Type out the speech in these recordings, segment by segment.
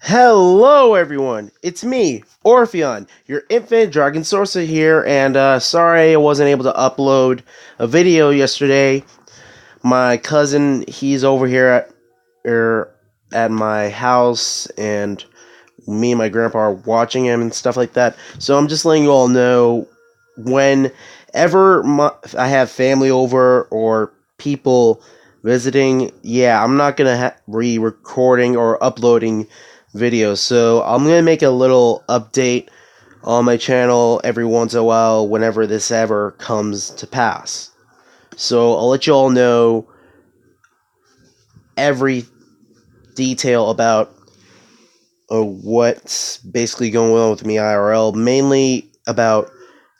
Hello, everyone. It's me, Orpheon, your infant dragon sorcerer here, and sorry I wasn't able to upload a video yesterday. My cousin, he's over here at my house, and me and my grandpa are watching him and stuff like that. So I'm just letting you all know whenever I have family over or people visiting, yeah, I'm not gonna be recording or uploading videos. So I'm gonna make a little update on my channel every once in a while whenever this ever comes to pass. So I'll let you all know every detail about what's basically going on with me IRL, mainly about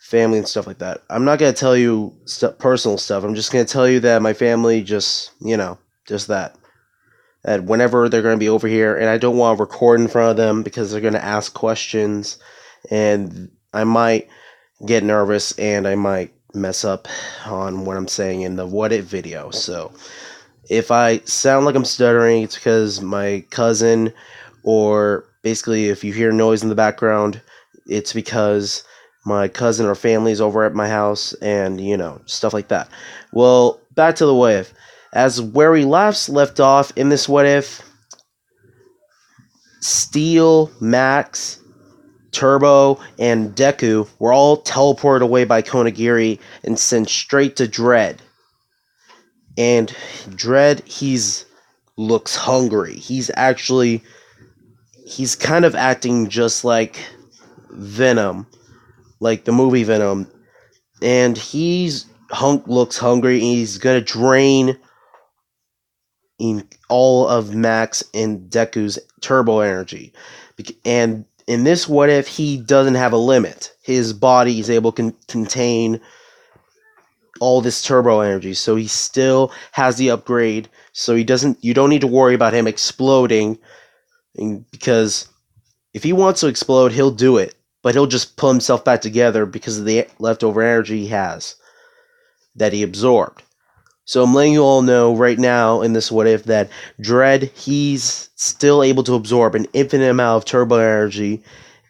family and stuff like that. I'm not gonna tell you personal stuff. I'm just gonna tell you that my family just that. That whenever they're gonna be over here, and I don't want to record in front of them because they're gonna ask questions, and I might get nervous and I might mess up on what I'm saying in the what if video. So if I sound like I'm stuttering, it's because my cousin, or basically if you hear noise in the background, it's because my cousin or family's over at my house, and stuff like that. Well, back to the what if. As where we left off in this what if, Steel, Max, Turbo, and Deku were all teleported away by Konagiri and sent straight to Dredd. And Dredd, he's looks hungry. He's kind of acting just like Venom, like the movie Venom, and looks hungry. And he's gonna drain in all of Max and Deku's turbo energy, and in this what if, he doesn't have a limit. His body is able to contain all this turbo energy, so he still has the upgrade. So you don't need to worry about him exploding, because if he wants to explode, he'll do it, but he'll just pull himself back together because of the leftover energy he has that he absorbed. So I'm letting you all know right now in this what if that Dredd, he's still able to absorb an infinite amount of turbo energy,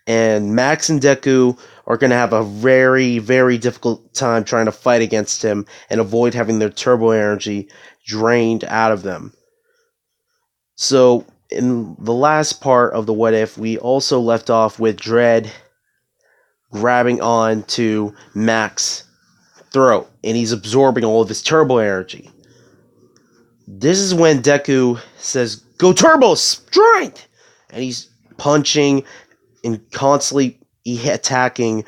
and Max and Deku are going to have a very, very difficult time trying to fight against him and avoid having their turbo energy drained out of them. So in the last part of the what if, we also left off with Dredd grabbing on to Max's throat, and he's absorbing all of his turbo energy. This is when Deku says, "Go turbo strength!" And he's punching and constantly attacking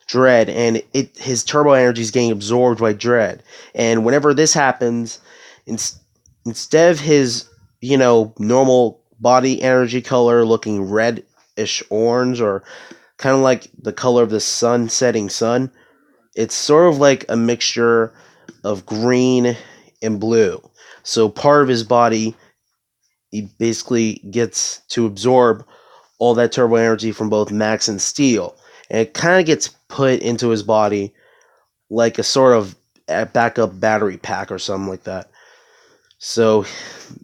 Dredd, and his turbo energy is getting absorbed by Dredd. And whenever this happens, instead of his normal body energy color looking reddish orange, or kind of like the color of the setting sun, it's sort of like a mixture of green and blue. So part of his body, he basically gets to absorb all that turbo energy from both Max and Steel, and it kind of gets put into his body like a sort of backup battery pack or something like that. So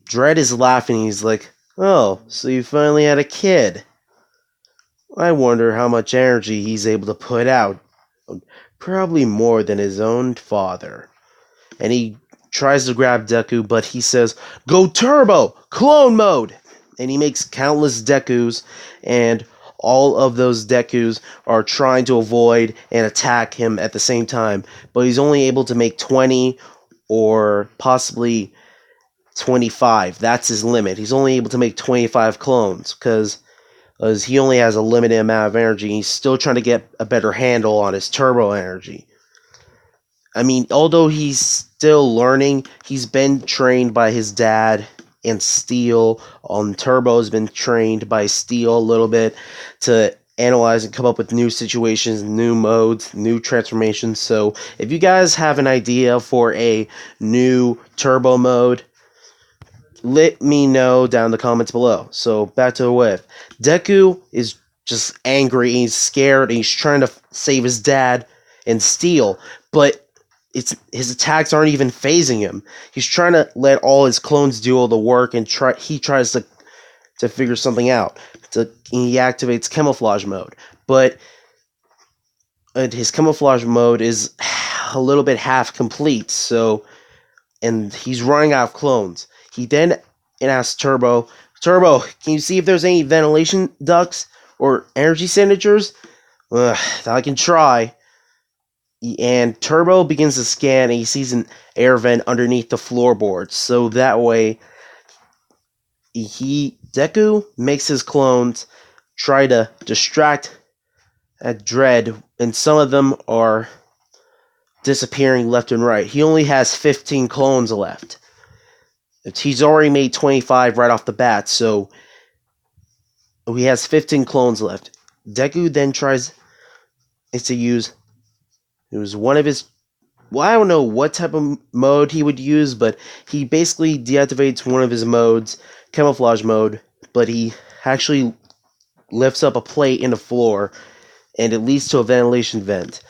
Dredd is laughing. He's like, "Oh, so you finally had a kid. I wonder how much energy he's able to put out. Probably more than his own father." And he tries to grab Deku, but he says, "Go turbo! Clone mode!" And he makes countless Dekus, and all of those Dekus are trying to avoid and attack him at the same time. But he's only able to make 20 or possibly 25. That's his limit. He's only able to make 25 clones because he only has a limited amount of energy. He's still trying to get a better handle on his turbo energy. I mean, although he's still learning, he's been trained by his dad, and Steel on Turbo has been trained by Steel a little bit to analyze and come up with new situations, new modes, new transformations. So if you guys have an idea for a new Turbo mode, let me know down in the comments below. So back to the whiff. Deku is just angry, and he's scared, and he's trying to save his dad and Steel, but his attacks aren't even phasing him. He's trying to let all his clones do all the work, and he tries to to figure something out. He activates camouflage mode, but his camouflage mode is a little bit half complete, and he's running out of clones. He then asks Turbo, can you see if there's any ventilation ducts or energy signatures? I can try. And Turbo begins to scan, and he sees an air vent underneath the floorboards. So that way, Deku makes his clones try to distract at Dredd, and some of them are disappearing left and right. He only has 15 clones left. He's already made 25 right off the bat, so he has 15 clones left. Deku then tries to use one of his... Well, I don't know what type of mode he would use, but he basically deactivates one of his modes, camouflage mode, but he actually lifts up a plate in the floor, and it leads to a ventilation vent.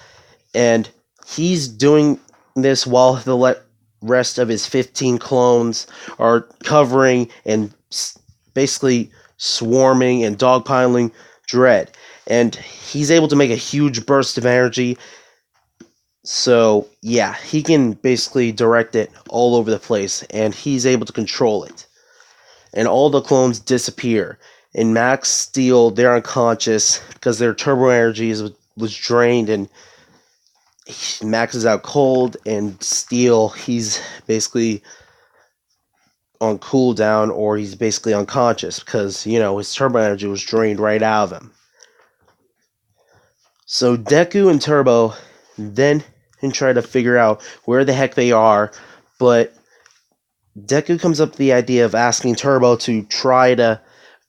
And he's doing this while the rest of his 15 clones are covering and basically swarming and dogpiling Dredd. And he's able to make a huge burst of energy. So, yeah, he can basically direct it all over the place, and he's able to control it. And all the clones disappear. And Max, Steel, they're unconscious because their turbo energy was drained, and Max is out cold, and Steel, he's basically on cooldown, or he's basically unconscious because, his turbo energy was drained right out of him. So Deku and Turbo then try to figure out where the heck they are, but Deku comes up with the idea of asking Turbo to try to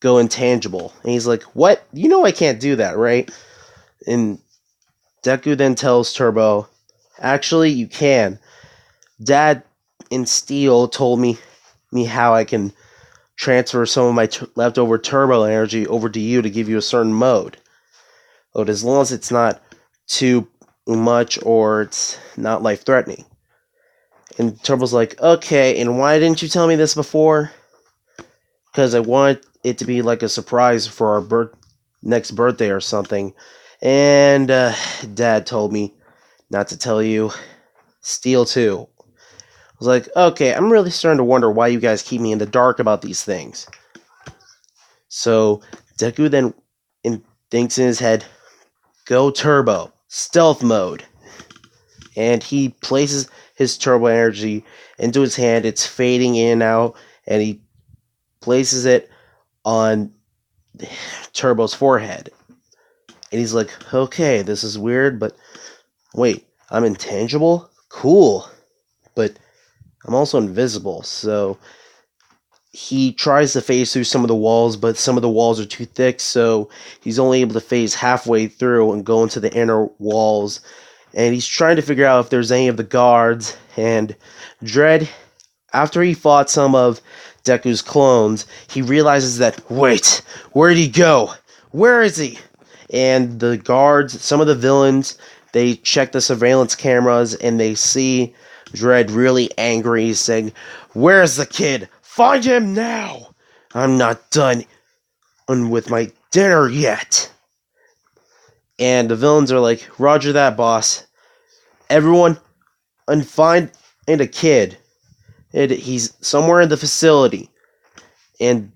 go intangible. And he's like, what? You know I can't do that, right? And Deku then tells Turbo, actually, you can. Dad and Steel told me how I can transfer some of my leftover turbo energy over to you to give you a certain mode. But as long as it's not too much or it's not life-threatening. And Turbo's like, okay, and why didn't you tell me this before? Because I wanted it to be like a surprise for our next birthday or something. And Dad told me not to tell you. Steel too. I was like, okay, I'm really starting to wonder why you guys keep me in the dark about these things. So Deku then thinks in his head, go Turbo, stealth mode. And he places his turbo energy into his hand. It's fading in and out, and he places it on Turbo's forehead. And he's like, okay, this is weird, but wait, I'm intangible? Cool. But I'm also invisible, so he tries to phase through some of the walls, but some of the walls are too thick, so he's only able to phase halfway through and go into the inner walls. And he's trying to figure out if there's any of the guards. And Dredd, after he fought some of Deku's clones, he realizes that, wait, where'd he go? Where is he? And the guards, some of the villains, they check the surveillance cameras, and they see Dredd really angry, saying, where's the kid? Find him now! I'm not done with my dinner yet. And the villains are like, roger that, boss. Everyone, find a kid. He's somewhere in the facility. And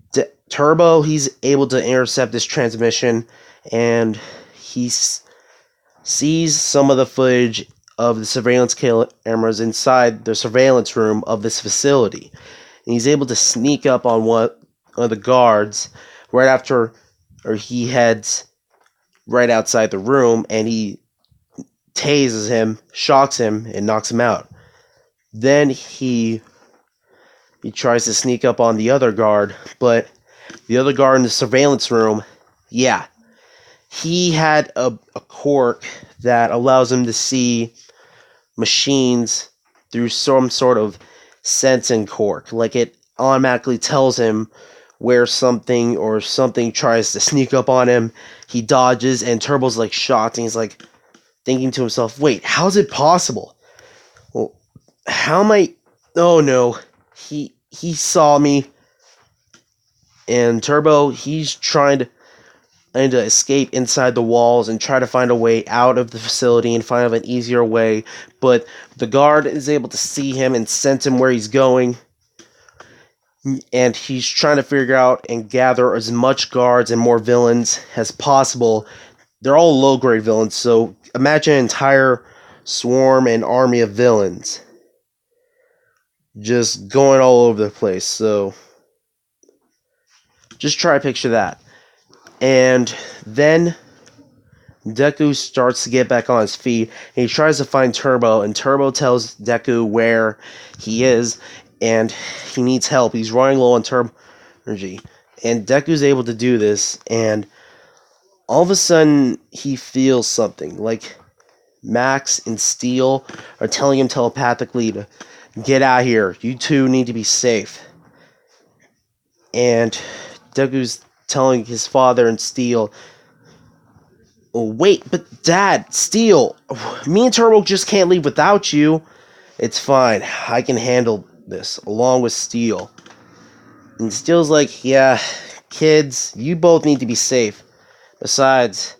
Turbo, he's able to intercept this transmission, and he sees some of the footage of the surveillance cameras inside the surveillance room of this facility. And he's able to sneak up on one of the guards right after, or he heads right outside the room, and he tases him, shocks him, and knocks him out. Then he tries to sneak up on the other guard, but the other guard in the surveillance room, yeah, he had a quirk that allows him to see machines through some sort of sensing quirk. Like, it automatically tells him where something tries to sneak up on him. He dodges, and Turbo's like shocked, and he's like thinking to himself, wait, how's it possible? Well, how am I... Oh no, he saw me. And Turbo, he's trying to escape inside the walls and try to find a way out of the facility and find an easier way. But the guard is able to see him and sense him where he's going. And he's trying to figure out and gather as much guards and more villains as possible. They're all low-grade villains, so imagine an entire swarm and army of villains just going all over the place. So just try to picture that. And then Deku starts to get back on his feet, and he tries to find Turbo, and Turbo tells Deku where he is, and he needs help. He's running low on turbo energy. And Deku's able to do this, and all of a sudden, he feels something. Like, Max and Steel are telling him telepathically to get out of here. You two need to be safe. And Deku's telling his father and Steel, oh, wait, but Dad, Steel, me and Turbo just can't leave without you. It's fine. I can handle this, along with Steel. And Steel's like, yeah, kids, you both need to be safe. Besides,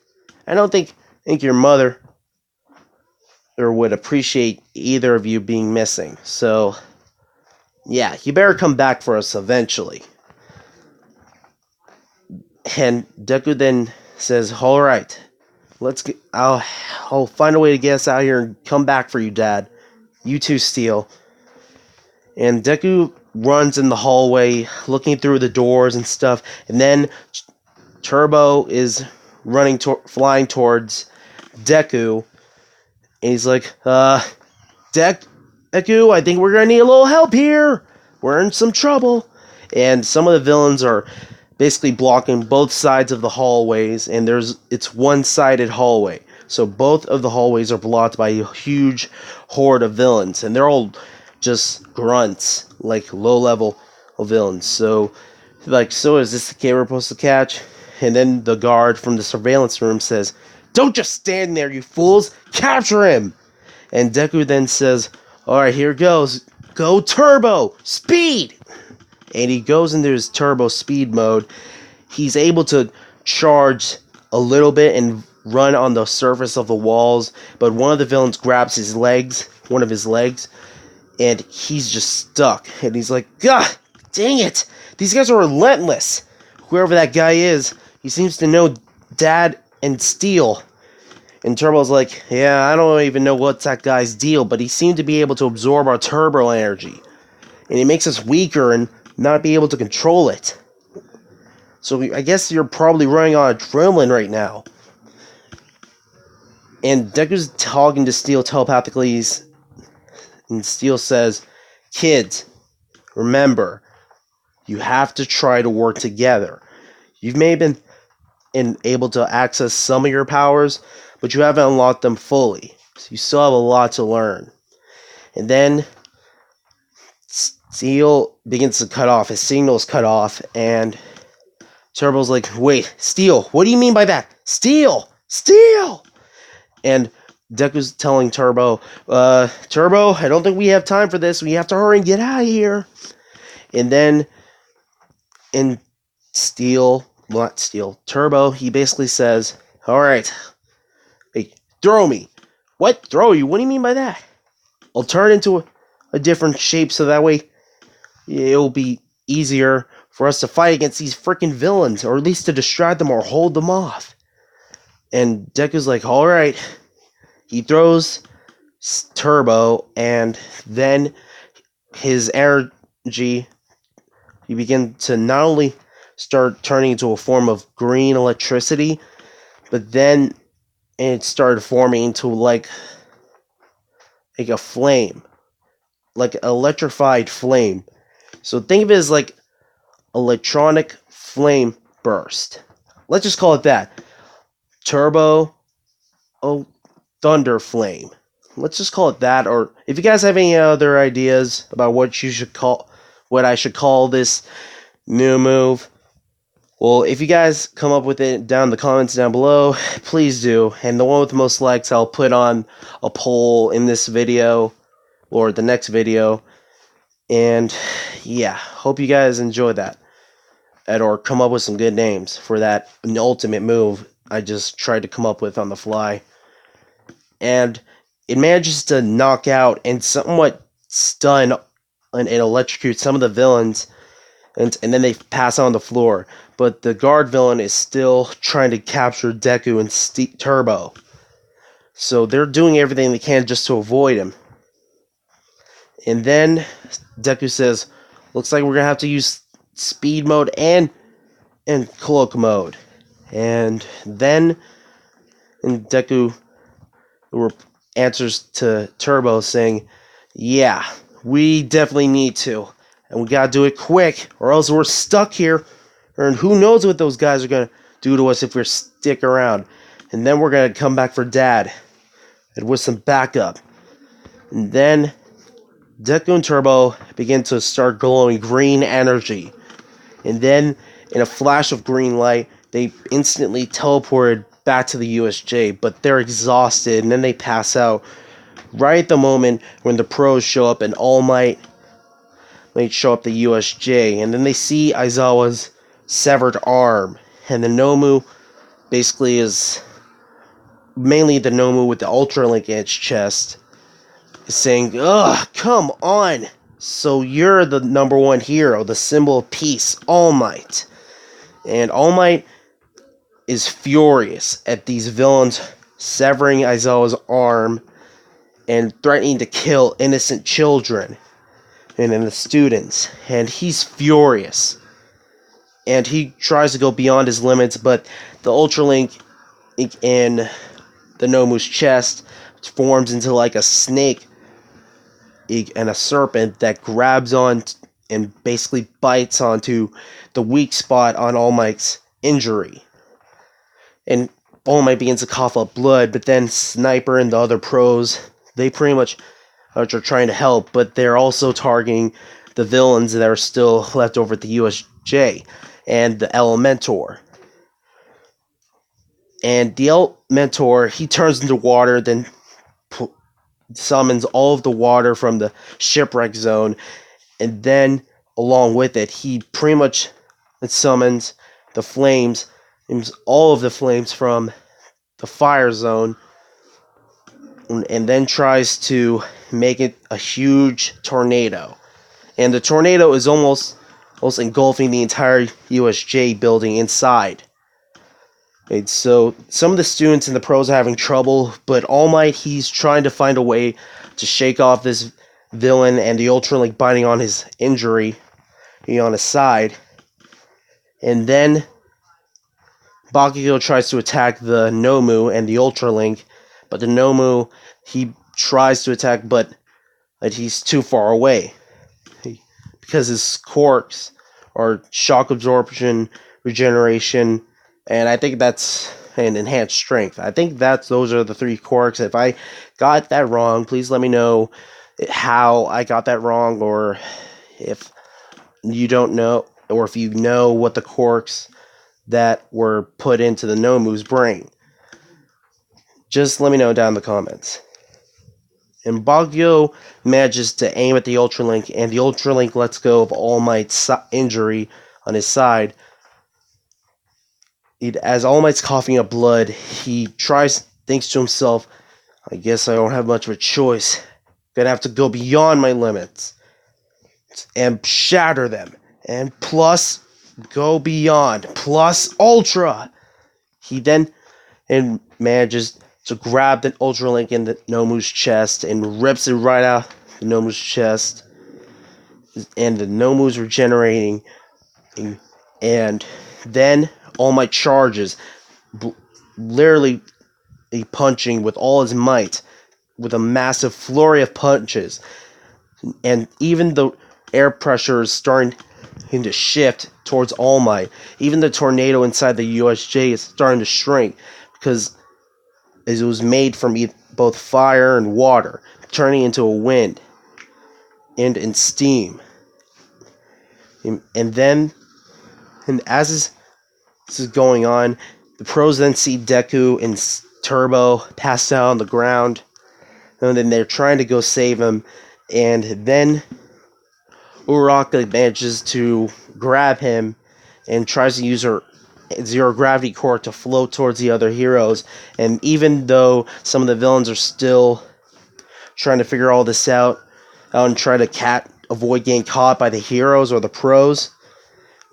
I don't think your mother would appreciate either of you being missing. So, yeah, you better come back for us eventually. And Deku then says, all right, I'll find a way to get us out here and come back for you, Dad. You too, Steel. And Deku runs in the hallway, looking through the doors and stuff. And then Turbo is flying towards Deku. And he's like, Deku, I think we're going to need a little help here. We're in some trouble. And some of the villains are basically blocking both sides of the hallways. And it's one-sided hallway. So both of the hallways are blocked by a huge horde of villains. And they're all just grunts, like low-level villains. So is this the kid we're supposed to catch? And then the guard from the surveillance room says, don't just stand there, you fools! Capture him! And Deku then says, alright, here goes. Go Turbo! Speed! And he goes into his Turbo speed mode. He's able to charge a little bit and run on the surface of the walls, but one of the villains grabs one of his legs, and he's just stuck. And he's like, God, dang it! These guys are relentless! Whoever that guy is, he seems to know Dad and Steel. And Turbo's like, yeah, I don't even know what's that guy's deal, but he seemed to be able to absorb our turbo energy. And it makes us weaker and not be able to control it. So I guess you're probably running on adrenaline right now. And Deku's talking to Steel telepathically, and Steel says, kids, remember, you have to try to work together. You've maybe been able to access some of your powers, but you haven't unlocked them fully. So you still have a lot to learn. And then Steel begins to cut off. His signal's cut off, and Turbo's like, wait, Steel, what do you mean by that? Steel! Steel! And Deku's telling Turbo, Turbo, I don't think we have time for this. We have to hurry and get out of here. And then, Turbo, he basically says, alright, hey, throw me. What? Throw you? What do you mean by that? I'll turn into a different shape so that way it'll be easier for us to fight against these freaking villains, or at least to distract them or hold them off. And Deku's like, alright. He throws Turbo, and then his energy, he begins to not only start turning into a form of green electricity, but then it started forming into like a flame, like an electrified flame. So think of it as like electronic flame burst. Let's just call it that. Turbo Thunder Flame. Let's just call it that. Or if you guys have any other ideas about what I should call this new move, well, if you guys come up with it down in the comments down below, please do. And the one with the most likes, I'll put on a poll in this video or the next video. And yeah, hope you guys enjoy that. or come up with some good names for that ultimate move I just tried to come up with on the fly. And it manages to knock out and somewhat stun and electrocute some of the villains, and then they pass on the floor. But the guard villain is still trying to capture Deku and Turbo. So they're doing everything they can just to avoid him. And then Deku says, looks like we're going to have to use speed mode and cloak mode. And then Deku answers to Turbo saying, yeah, we definitely need to. And we gotta do it quick, or else we're stuck here. And who knows what those guys are gonna do to us if we stick around. And then we're gonna come back for Dad. And with some backup. And then Deku and Turbo begin to start glowing green energy. And then, in a flash of green light, they instantly teleported back to the USJ, but they're exhausted, and then they pass out right at the moment when the pros show up and All Might show up the USJ, and then they see Aizawa's severed arm, and the Nomu basically is mainly the Nomu with the Ultra Link in its chest, is saying, ugh, come on! So you're the number one hero, the symbol of peace, All Might. And All Might is furious at these villains severing Aizawa's arm and threatening to kill innocent children and then the students. And he's furious. And he tries to go beyond his limits, but the Ultra Link in the Nomu's chest forms into like a snake and a serpent that grabs on and basically bites onto the weak spot on All Might's injury. And All Might begins to cough up blood, but then Sniper and the other pros, they pretty much are trying to help, but they're also targeting the villains that are still left over at the USJ and the Elementor. And the Elementor, he turns into water, then summons all of the water from the shipwreck zone, and then along with it, he pretty much summons the flames, all of the flames from the fire zone, and then tries to make it a huge tornado. And the tornado is almost engulfing the entire USJ building inside. And so some of the students and the pros are having trouble, but All Might, he's trying to find a way to shake off this villain and the Ultra Link biting on his injury on his side. And then Bakugo tries to attack the Nomu and the Ultra Link, but the Nomu, he tries to attack, but he's too far away. Because his quirks are shock absorption, regeneration, and I think that's an enhanced strength. I think those are the three quirks. If I got that wrong, please let me know how I got that wrong, or if you don't know, or if you know what the quirks that were put into the Nomu's brain. Just let me know down in the comments. And Bakugo manages to aim at the Ultra Link, and the Ultra Link lets go of All Might's injury on his side. As All Might's coughing up blood, he thinks to himself, I guess I don't have much of a choice. Gonna have to go beyond my limits and shatter them. And plus, go beyond. Plus, Ultra! He then manages to grab the Ultra Link in the Nomu's chest and rips it right out of the Nomu's chest. And the Nomu's regenerating. And then All Might charges, literally punching with all his might, with a massive flurry of punches. And even the air pressure is starting to shift towards All Might. Even the tornado inside the USJ is starting to shrink, because it was made from both fire and water, turning into a wind and steam. And then, as this is going on, the pros then see Deku and Turbo pass out on the ground, and then they're trying to go save him, and then Uraraka manages to grab him and tries to use her zero gravity core to float towards the other heroes. And even though some of the villains are still trying to figure all this out and try to avoid getting caught by the heroes or the pros,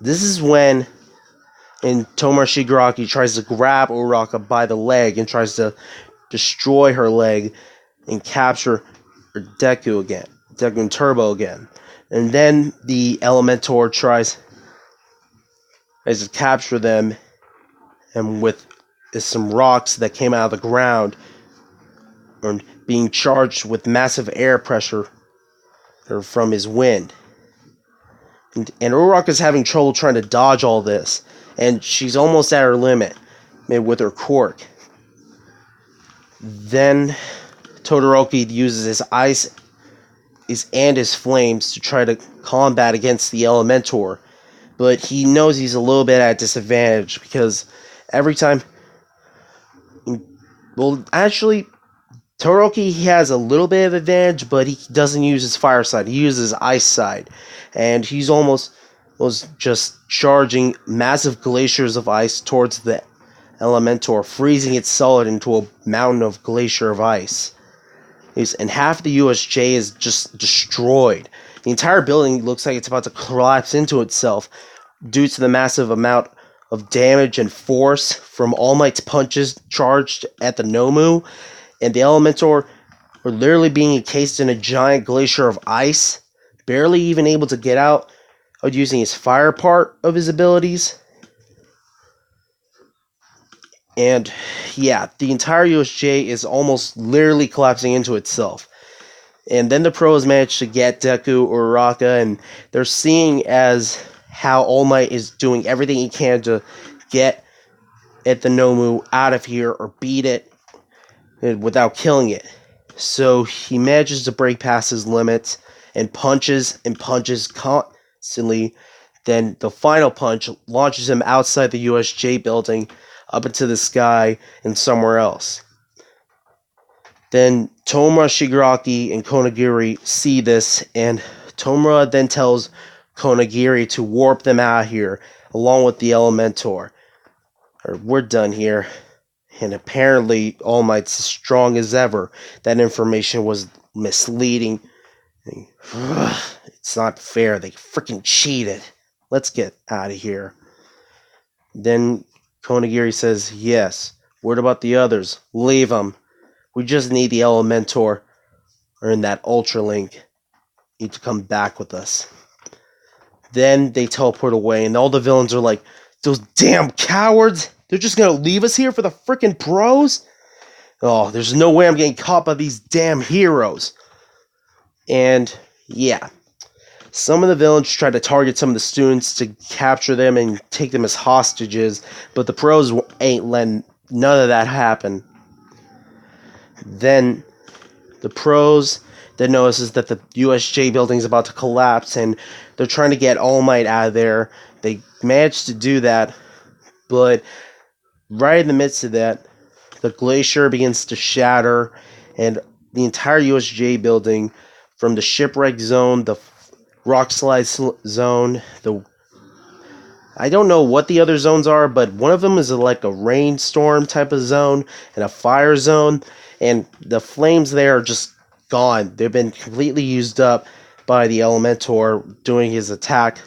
this is when Tomura Shigaraki tries to grab Uraraka by the leg and tries to destroy her leg and capture Deku and Turbo again. And then the Elementor tries to capture them, and with some rocks that came out of the ground and being charged with massive air pressure from his wind. And Uraraka's having trouble trying to dodge all this, and she's almost at her limit with her quirk. Then Todoroki uses his ice and his flames to try to combat against the Elementor, but he knows he's a little bit at a disadvantage because every time... Well, actually, Todoroki, he has a little bit of advantage, but he doesn't use his fire side. He uses his ice side, and he's almost was just charging massive glaciers of ice towards the Elementor, freezing it solid into a mountain of glacier of ice. And half the USJ is just destroyed. The entire building looks like it's about to collapse into itself due to the massive amount of damage and force from All Might's punches charged at the Nomu, and the Elementor are literally being encased in a giant glacier of ice, barely even able to get out of using his fire part of his abilities. And yeah, the entire USJ is almost literally collapsing into itself. And then the pros manage to get Deku or Uraraka, and they're seeing as how All Might is doing everything he can to get at the Nomu out of here or beat it without killing it. So he manages to break past his limits and punches constantly. Then the final punch launches him outside the USJ building up into the sky and somewhere else. Then Tomura Shigaraki and Konagiri see this, and Tomura then tells Konagiri to warp them out of here along with the Elementor. We're done here. And apparently All Might's as strong as ever. That information was misleading. It's not fair. They freaking cheated. Let's get out of here. Then Konagiri says, yes. What about the others? Leave them. We just need the Elementor, or in that Ultra Link. Need to come back with us. Then they teleport away, and all the villains are like, those damn cowards! They're just gonna leave us here for the frickin' pros? Oh, there's no way I'm getting caught by these damn heroes. And, yeah. Some of the villains try to target some of the students to capture them and take them as hostages, but the pros ain't letting none of that happen. Then the pros then notices that the USJ building is about to collapse, and they're trying to get All Might out of there. They managed to do that, but right in the midst of that, the glacier begins to shatter, and the entire USJ building, from the shipwreck zone, the rock slide zone, I don't know what the other zones are, but one of them is like a rainstorm type of zone and a fire zone, and the flames there are just gone. They've been completely used up by the Elementor doing his attack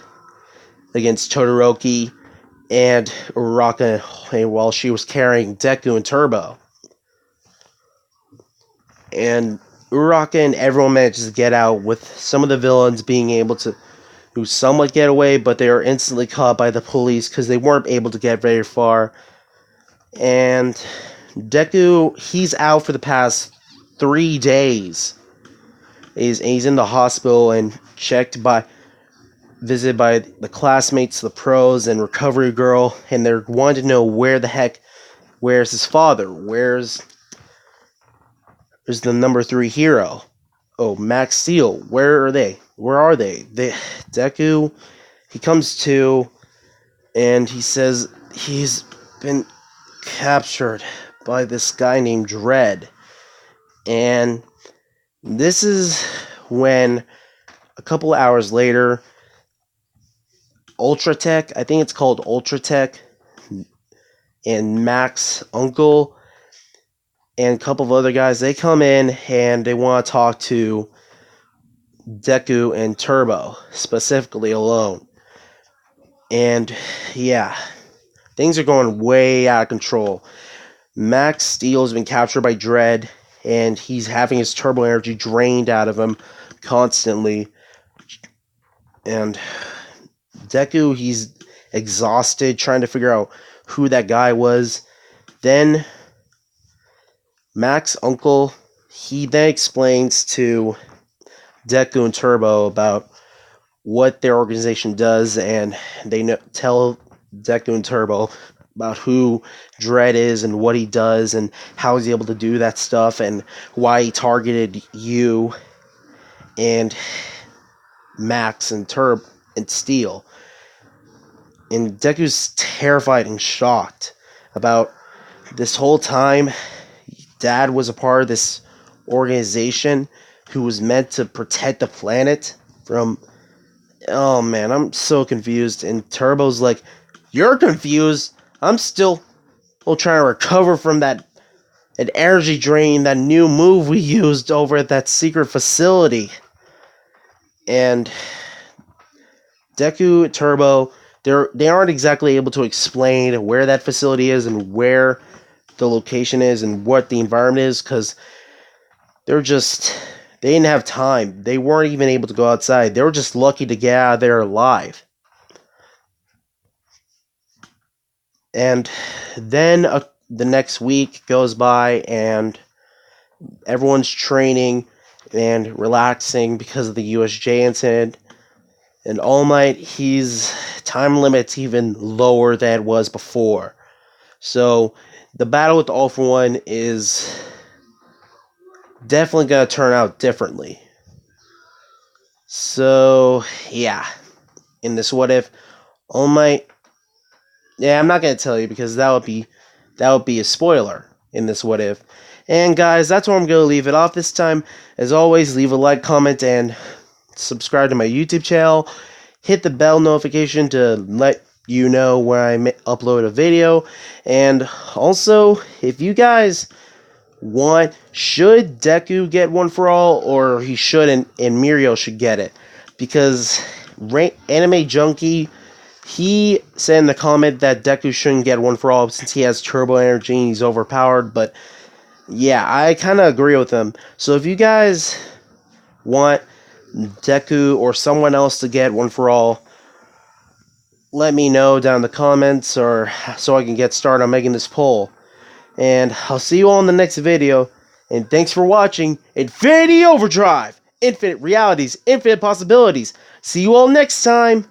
against Todoroki and Uraraka while she was carrying Deku and Turbo. And Uraraka and everyone manages to get out, with some of the villains being able to who somewhat get away, but they are instantly caught by the police because they weren't able to get very far. And Deku, he's out for the past 3 days. He's in the hospital and visited by the classmates, the pros, and Recovery Girl, and they're wanting to know where's his father? Where's the number 3 hero? Oh, Max Steel, where are they? Deku, he comes to, and he says he's been captured by this guy named Dredd. And this is when, a couple hours later, Ultratech. I think it's called Ultratech. And Mac's uncle and a couple of other guys, they come in and they want to talk to Deku and Turbo, specifically alone. And yeah, things are going way out of control. Max Steel has been captured by Dredd, and he's having his turbo energy drained out of him constantly. And Deku, he's exhausted, trying to figure out who that guy was. Then Mac's uncle, he then explains to Deku and Turbo about what their organization does, and they tell Deku and Turbo about who Dredd is and what he does and how he's able to do that stuff and why he targeted you and Max and Turb and Steel. And Deku's terrified and shocked about this whole time. Dad was a part of this organization who was meant to protect the planet from... Oh man, I'm so confused. And Turbo's like, you're confused? I'm still trying to recover from that energy drain, that new move we used over at that secret facility. And Deku, Turbo, they aren't exactly able to explain where that facility is and where the location is and what the environment is, because they didn't have time. They weren't even able to go outside. They were just lucky to get out of there alive. And then the next week goes by and everyone's training and relaxing because of the USJ incident. And All Might, his time limit's even lower than it was before. So the battle with All For One is definitely going to turn out differently. So, yeah. In this What If, All Might... Yeah, I'm not going to tell you because that would be a spoiler in this What If. And guys, that's where I'm going to leave it off this time. As always, leave a like, comment, and subscribe to my YouTube channel. Hit the bell notification to let you know when I upload a video. And also, if you guys want, should Deku get One For All, or he shouldn't, and Mirio should get it? Because Anime Junkie, he said in the comment that Deku shouldn't get One For All since he has turbo energy and he's overpowered, but yeah, I kind of agree with him. So if you guys want Deku or someone else to get One For All, let me know down in the comments, or so I can get started on making this poll. And I'll see you all in the next video. And thanks for watching Infinity Overdrive! Infinite realities, infinite possibilities. See you all next time!